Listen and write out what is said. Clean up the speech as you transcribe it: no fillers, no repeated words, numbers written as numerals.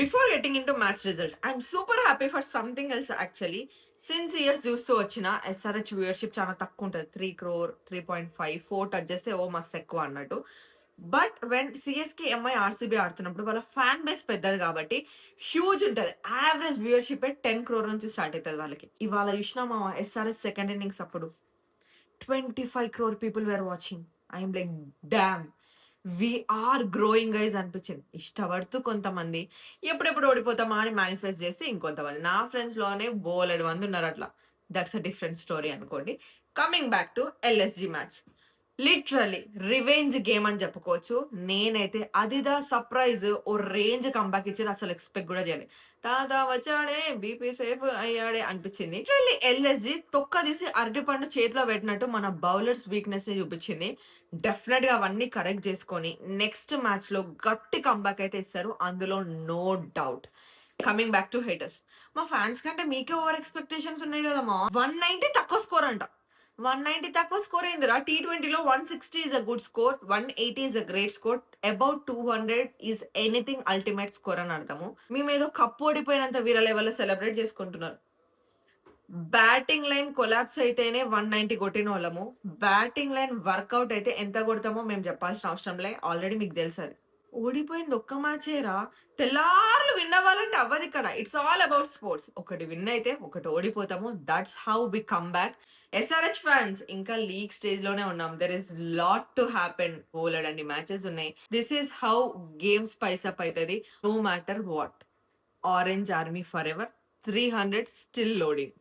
Before getting into match result I'm super happy for something else actually. Since years చూస్తూ వచ్చిన SRH viewership చాలా తక్కువ ఉంటుంది. 3 crore 3.5 4 touch చేస్తే ఓ మస్తు ఎక్కువ అన్నట్టు. But when CSK MI RCB ఆడుతున్నప్పుడు వాళ్ళ ఫ్యాన్ బేస్ పెద్దది కాబట్టి హ్యూజ్ ఉంటుంది. యావరేజ్ వ్యూయర్షిప్ 10 crore నుంచి స్టార్ట్ అవుతుంది వాళ్ళకి. ఇవాళ చూసినా మా ఎస్ఆర్ఎస్ సెకండ్ ఇన్నింగ్స్ అప్పుడు 25 crore people were watching. I'm like damn, we're growing guys అనిపించింది. ఇష్టపడుతూ కొంతమంది ఎప్పుడెప్పుడు ఓడిపోతామా అని మేనిఫెస్ట్ చేస్తే ఇంకొంతమంది నా ఫ్రెండ్స్ లోనే బోలెడు మంది ఉన్నారు అట్లా. దట్స్ అ డిఫరెంట్ స్టోరీ అనుకోండి. Coming back to LSG match, literally revenge game అని చెప్పుకోవచ్చు. నేనైతే అదిదా సర్ప్రైజ్ ఓ రేంజ్ కంబ్యాక్ ఇచ్చారు, అసలు ఎక్స్పెక్ట్ కూడా చేయలేదు. తాత వచ్చాడే బీపీ సేఫ్ అయ్యాడే అనిపించింది. లిటరల్లీ ఎల్ఎస్జి తొక్క తీసి అరటిపండు చేతిలో పెట్టినట్టు మన బౌలర్స్ వీక్నెస్ ని చూపించింది. డెఫినెట్ గా అవన్నీ కరెక్ట్ చేసుకొని నెక్స్ట్ మ్యాచ్ లో గట్టి కంబ్యాక్ అయితే ఇస్తారు, అందులో no doubt. Coming back to haters, మా ఫ్యాన్స్ కంటే మీకే ఓవర్ ఎక్స్పెక్టేషన్స్ ఉన్నాయి కదమ్మా. 190 తక్కువ స్కోర్ అంట. 190 తక్కువ స్కోర్ అయిందిరా. T20లో 160 is a good score, 180 is a great score, about 200 is anything ultimate score అని అర్థము. మేమేదో కప్పు ఓడిపోయినంత వీర లెవెల్లో సెలబ్రేట్ చేసుకుంటున్నారు. బ్యాటింగ్ లైన్ కొలాప్స్ అయితేనే 190 కొట్టిన వాళ్ళము. బ్యాటింగ్ లైన్ వర్కౌట్ అయితే ఎంత కొడతామో మేము చెప్పాల్సిన అవసరం లే, ఆల్రెడీ మీకు తెలుసు. అది ఓడిపోయింది ఒక్క మ్యాచేరా. తెల్లార్లు విన్ అవ్వాలంటే అవ్వదు ఇక్కడ. It's all about sports. ఒకటి విన్ అయితే ఒకటి ఓడిపోతాము. That's how we come back. SRH fans ఇంకా లీగ్ స్టేజ్ లోనే ఉన్నాం. There is lot to happen. బోలెడన్ని మ్యాచెస్ ఉన్నాయి. This is how game spice up అవుతుంది. No matter what. Orange army forever. 300 still loading.